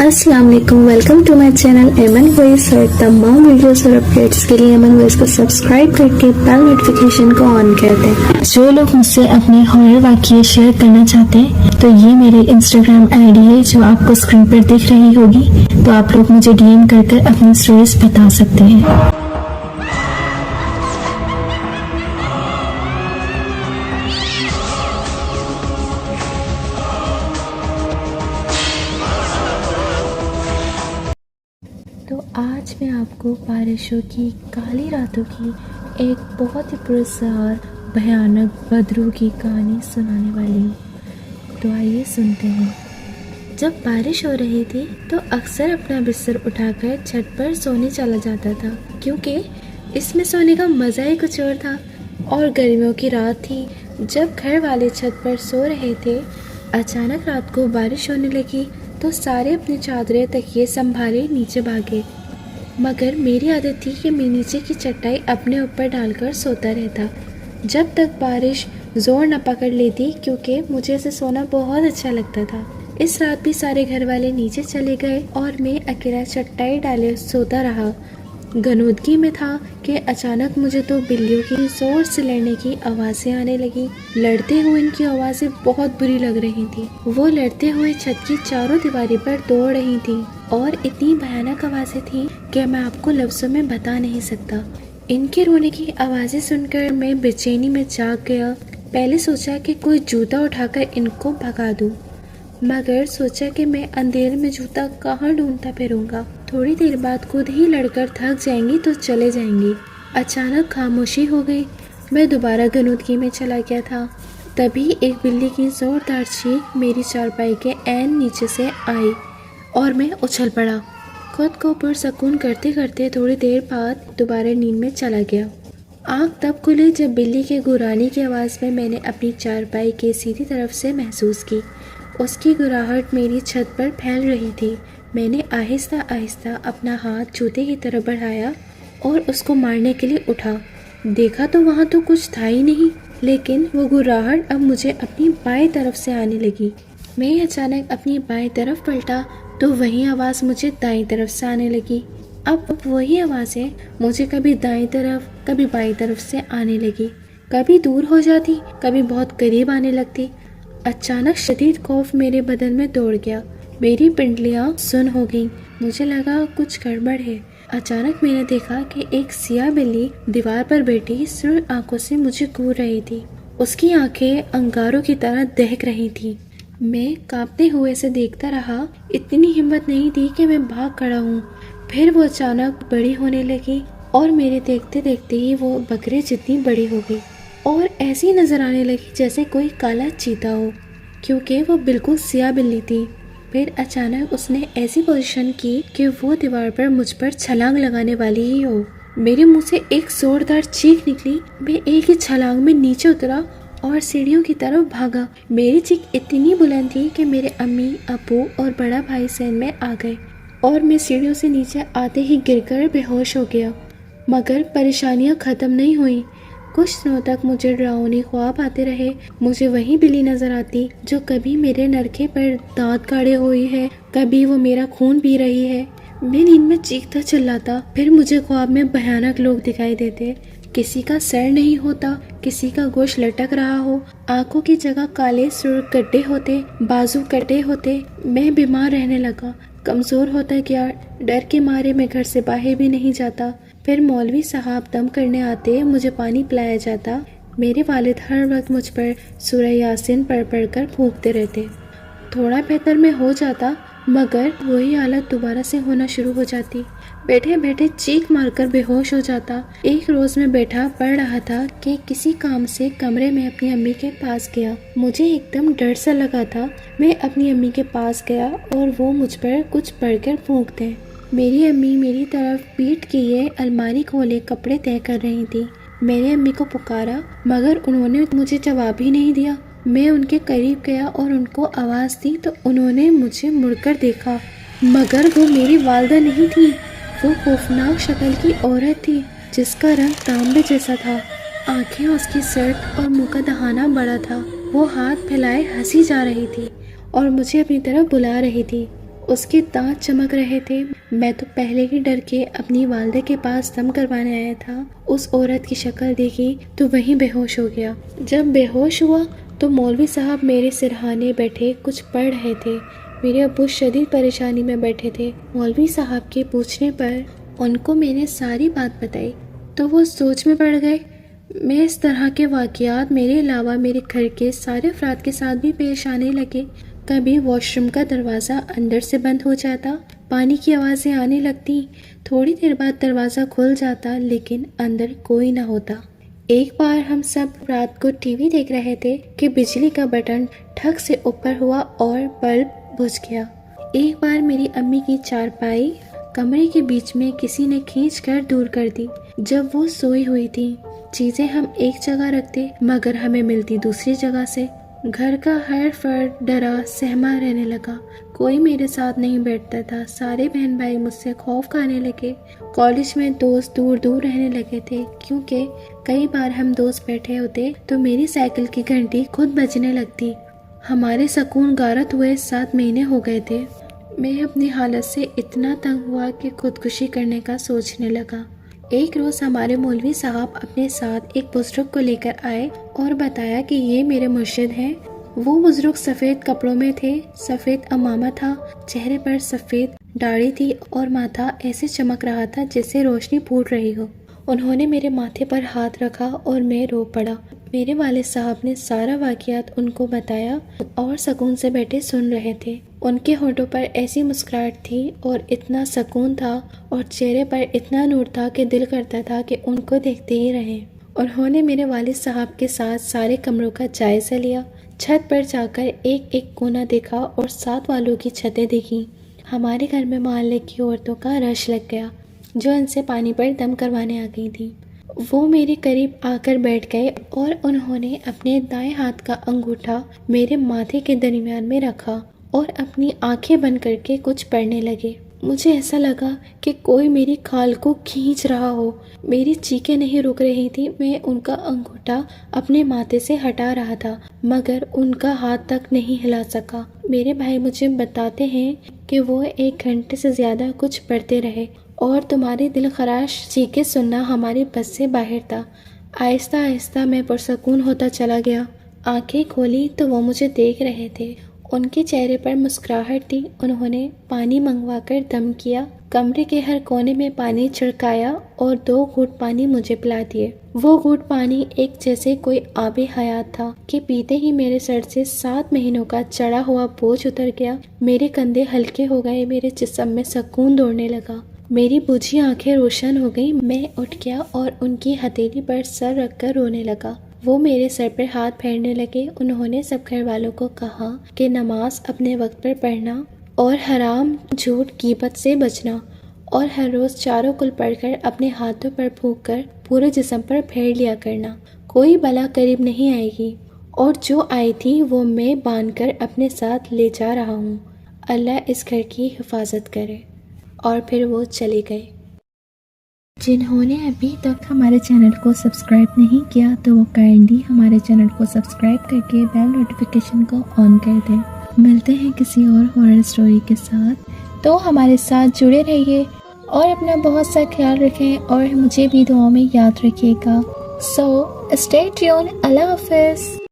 अस्सलाम वालेकुम, welcome to my channel एमन वॉइस। और तमाम वीडियोस और अपडेट्स के लिए एमन वॉइस को सब्सक्राइब करके बेल नोटिफिकेशन को ऑन कर दें। जो लोग मुझसे अपने हॉरर वाक़ये शेयर करना चाहते हैं तो ये मेरे इंस्टाग्राम आईडी है जो आपको स्क्रीन पर दिख रही होगी, तो आप लोग मुझे डीएम कर अपनी स्टोरीज बता सकते हैं। तो आज मैं आपको बारिशों की काली रातों की एक बहुत ही पुरस्कार भयानक बदरू की कहानी सुनाने वाली हूँ। तो आइए सुनते हैं। जब बारिश हो रही थी तो अक्सर अपना बिस्तर उठाकर छत पर सोने चला जाता था, क्योंकि इसमें सोने का मज़ा ही कुछ और था। और गर्मियों की रात थी जब घर वाले छत पर सो रहे थे। अचानक रात को बारिश होने लगी तो सारे अपनी चादरें तकिए संभाले नीचे भागे, मगर मेरी आदत थी कि मैं नीचे की चटाई अपने ऊपर डालकर सोता रहता जब तक बारिश जोर न पकड़ लेती, क्योंकि मुझे ऐसे सोना बहुत अच्छा लगता था। इस रात भी सारे घर वाले नीचे चले गए और मैं अकेला चटाई डाले सोता रहा। गनूदगी में था कि अचानक मुझे तो बिल्लियों की जोर से लड़ने की आवाज़ें आने लगी। लड़ते हुए इनकी आवाज़ें बहुत बुरी लग रही थी। वो लड़ते हुए छत की चारों दीवारी पर दौड़ रही थी और इतनी भयानक आवाज़ें थी कि मैं आपको लफ्ज़ों में बता नहीं सकता। इनके रोने की आवाज़ें सुनकर मैं बेचैनी में जाग गया। पहले सोचा कि कोई जूता उठाकर इनको भगा दूं, मगर सोचा कि मैं अंधेरे में जूता कहाँ ढूंढता फिरूंगा। थोड़ी देर बाद खुद ही लड़कर थक जाएंगी तो चले जाएंगी। अचानक खामोशी हो गई। मैं दोबारा गनूदगी में चला गया था। तभी एक बिल्ली की जोरदार चीख मेरी चारपाई के ऐन नीचे से आई और मैं उछल पड़ा। खुद को पुरसकून करते करते थोड़ी देर बाद दोबारा नींद में चला गया। आँख तब खुली जब बिल्ली के गुर्राने की आवाज़ में मैंने अपनी चारपाई के सीधी तरफ से महसूस की। उसकी गुर्राहट मेरी छत पर फैल रही थी। मैंने आहिस्ता आहिस्ता अपना हाथ जूते की तरफ बढ़ाया और उसको मारने के लिए उठा। देखा तो वहाँ तो कुछ था ही नहीं, लेकिन वो गुर्राहट अब मुझे अपनी बाएं तरफ से आने लगी। मैं अचानक अपनी बाएं तरफ पलटा तो वही आवाज़ मुझे दाईं तरफ से आने लगी। अब वही आवाज़ें मुझे कभी दाईं तरफ कभी बाईं तरफ से आने लगी। कभी दूर हो जाती, कभी बहुत करीब आने लगती। अचानक शदीद खौफ मेरे बदन में दौड़ गया। मेरी पिंडलियाँ सुन्न हो गईं। मुझे लगा कुछ गड़बड़ है। अचानक मैंने देखा कि एक सियाह बिल्ली दीवार पर बैठी सुर्ख आंखों से मुझे घूर रही थी। उसकी आंखें अंगारों की तरह दहक रही थी। मैं कांपते हुए से देखता रहा। इतनी हिम्मत नहीं थी कि मैं भाग खड़ा हूँ। फिर वो अचानक बड़ी होने लगी और मेरे देखते देखते ही वो बकरे जितनी बड़ी हो गई और ऐसी नजर आने लगी जैसे कोई काला चीता हो, क्योंकि वो बिल्कुल सियाह बिल्ली थी। फिर अचानक उसने ऐसी पोजीशन की कि वो दीवार पर मुझ पर छलांग लगाने वाली ही हो। मेरे मुंह से एक जोरदार चीख निकली। मैं एक ही छलांग में नीचे उतरा और सीढ़ियों की तरफ भागा। मेरी चीख इतनी बुलंद थी कि मेरे अम्मी, अब्बू और बड़ा भाई सहन में आ गए और मैं सीढ़ियों से नीचे आते ही गिरकर बेहोश हो गया। मगर परेशानियां खत्म नहीं हुई। कुछ दिनों तक मुझे डरावनी ख्वाब आते रहे। मुझे वही बिल्ली नजर आती जो कभी मेरे नरखे पर दांत गाड़े हुई है, कभी वो मेरा खून पी रही है। मैं नींद में चीखता चिल्लाता। फिर मुझे ख्वाब में भयानक लोग दिखाई देते। किसी का सर नहीं होता, किसी का गोश्त लटक रहा हो, आंखों की जगह काले सुर्ख गड्ढे होते, बाजू कटे होते। मैं बीमार रहने लगा, कमजोर होता गया। डर के मारे मैं घर से बाहर भी नहीं जाता। फिर मौलवी साहब दम करने आते, मुझे पानी पिलाया जाता। मेरे वालिद हर वक्त मुझ पर सूरह यासीन पढ़ पढ़ कर फूंकते रहते। थोड़ा बेहतर मैं हो जाता, मगर वही हालत दोबारा से होना शुरू हो जाती। बैठे बैठे चीख मारकर बेहोश हो जाता। एक रोज़ मैं बैठा पढ़ रहा था कि किसी काम से कमरे में अपनी अम्मी के पास गया। मुझे एकदम डर सा लगा था। मैं अपनी अम्मी के पास गया और वो मुझ पर कुछ पढ़कर फूंकते। मेरी अम्मी मेरी तरफ पीठ किए अलमारी खोले कपड़े तय कर रही थी। मैंने अम्मी को पुकारा, मगर उन्होंने मुझे जवाब ही नहीं दिया। मैं उनके करीब गया और उनको आवाज़ दी तो उन्होंने मुझे मुड़कर देखा, मगर वो मेरी वालदा नहीं थी। वो खौफनाक शक्ल की औरत थी जिसका रंग तांबे जैसा था। आंखें उसकी सर्द और मुंह का दहाना बड़ा था। वो हाथ फैलाए हंसी जा रही थी और मुझे अपनी तरफ बुला रही थी। اس کے دانت چمک رہے تھے۔ میں تو پہلے ہی ڈر کے اپنی والدہ کے پاس دم کروانے آیا تھا۔ اس عورت کی شکل دیکھی تو وہیں بے ہوش ہو گیا۔ جب بے ہوش ہوا تو مولوی صاحب میرے سرہانے بیٹھے کچھ پڑھ رہے تھے۔ میرے ابو شدید پریشانی میں بیٹھے تھے۔ مولوی صاحب کے پوچھنے پر ان کو میں نے ساری بات بتائی تو وہ سوچ میں پڑ گئے۔ میں اس طرح کے واقعات میرے علاوہ میرے گھر کے سارے افراد کے ساتھ بھی پیش آنے لگے۔ کبھی واش روم کا دروازہ اندر سے بند ہو جاتا، پانی کی آوازیں آنے لگتی، تھوڑی دیر بعد دروازہ کھل جاتا لیکن اندر کوئی نہ ہوتا۔ ایک بار ہم سب رات کو ٹی وی دیکھ رہے تھے کہ بجلی کا بٹن ٹھک سے اوپر ہوا اور بلب بجھ گیا۔ ایک بار میری امی کی چارپائی کمرے کے بیچ میں کسی نے کھینچ کر دور کر دی۔ جب وہ سوئی ہوئی تھی، چیزیں ہم ایک جگہ رکھتے مگر ہمیں ملتی دوسری جگہ سے۔ گھر کا ہر فرد ڈرا سہما رہنے لگا، کوئی میرے ساتھ نہیں بیٹھتا تھا۔ سارے بہن بھائی مجھ سے خوف کھانے لگے۔ کالج میں دوست دور دور رہنے لگے تھے کیونکہ کئی بار ہم دوست بیٹھے ہوتے تو میری سائیکل کی گھنٹی خود بجنے لگتی۔ ہمارے سکون غارت ہوئے 7 مہینے ہو گئے تھے۔ میں اپنی حالت سے اتنا تنگ ہوا کہ خودکشی کرنے کا سوچنے لگا۔ ایک روز ہمارے مولوی صاحب اپنے ساتھ ایک بزرگ کو لے کر آئے اور بتایا کہ یہ میرے مرشد ہیں۔ وہ بزرگ سفید کپڑوں میں تھے، سفید عمامہ تھا، چہرے پر سفید داڑھی تھی اور ماتھا ایسے چمک رہا تھا جیسے روشنی پھوٹ رہی ہو۔ انہوں نے میرے ماتھے پر ہاتھ رکھا اور میں رو پڑا۔ میرے والد صاحب نے سارا واقعات ان کو بتایا اور سکون سے بیٹھے سن رہے تھے۔ ان کے ہونٹوں پر ایسی مسکراہٹ تھی اور اتنا سکون تھا اور چہرے پر اتنا نور تھا کہ دل کرتا تھا کہ ان کو دیکھتے ہی رہیں۔ انہوں نے میرے والد صاحب کے ساتھ سارے کمروں کا جائزہ لیا، چھت پر جا کر ایک ایک کونا دیکھا اور ساتھ والوں کی چھتیں دیکھی۔ ہمارے گھر میں محلے کی عورتوں کا رش لگ گیا جو ان سے پانی پر دم کروانے آ گئی تھی۔ وہ میرے قریب آ کر بیٹھ گئے اور انہوں نے اپنے دائیں ہاتھ کا انگوٹھا میرے ماتھے کے درمیان میں رکھا اور اپنی آنکھیں بند کر کے کچھ پڑھنے لگے۔ مجھے ایسا لگا کہ کوئی میری کھال کو کھینچ رہا ہو۔ میری چیخیں نہیں رک رہی تھی۔ میں ان کا انگوٹھا اپنے ماتھے سے ہٹا رہا تھا مگر ان کا ہاتھ تک نہیں ہلا سکا۔ میرے بھائی مجھے بتاتے ہیں کہ وہ 1 گھنٹے سے زیادہ کچھ پڑھتے رہے اور تمہاری دل خراش چیخیں سننا ہماری بس سے باہر تھا۔ آہستہ آہستہ میں پرسکون ہوتا چلا گیا۔ آنکھیں کھولی تو وہ مجھے دیکھ رہے تھے۔ ان کے چہرے پر مسکراہٹ تھی۔ انہوں نے پانی منگوا کر دم کیا، کمرے کے ہر کونے میں پانی چھڑکایا اور 2 گھونٹ پانی مجھے پلا دیے۔ وہ گھونٹ پانی ایک جیسے کوئی آب حیات تھا کہ پیتے ہی میرے سر سے 7 مہینوں کا چڑھا ہوا بوجھ اتر گیا۔ میرے کندھے ہلکے ہو گئے، میرے جسم میں سکون دوڑنے لگا، میری بجھی آنکھیں روشن ہو گئیں۔ میں اٹھ گیا اور ان کی ہتھیلی پر سر رکھ کر رونے لگا۔ وہ میرے سر پر ہاتھ پھیرنے لگے۔ انہوں نے سب گھر والوں کو کہا کہ نماز اپنے وقت پر پڑھنا اور حرام جھوٹ غیبت سے بچنا اور ہر روز 4 کل پڑھ کر اپنے ہاتھوں پر پھونک کر پورے جسم پر پھیر لیا کرنا۔ کوئی بلا قریب نہیں آئے گی، اور جو آئی تھی وہ میں باندھ کر اپنے ساتھ لے جا رہا ہوں۔ اللہ اس گھر کی حفاظت کرے۔ اور پھر وہ چلے گئے۔ جنہوں نے ابھی تک ہمارے چینل کو سبسکرائب نہیں کیا تو وہ کائنڈلی ہمارے چینل کو سبسکرائب کر کے بیل نوٹیفیکیشن کو آن کر دیں۔ ملتے ہیں کسی اور ہارر سٹوری کے ساتھ، تو ہمارے ساتھ جڑے رہیے اور اپنا بہت سا خیال رکھیں اور مجھے بھی دعاؤں میں یاد رکھیے گا۔ So stay tune. اللہ حافظ۔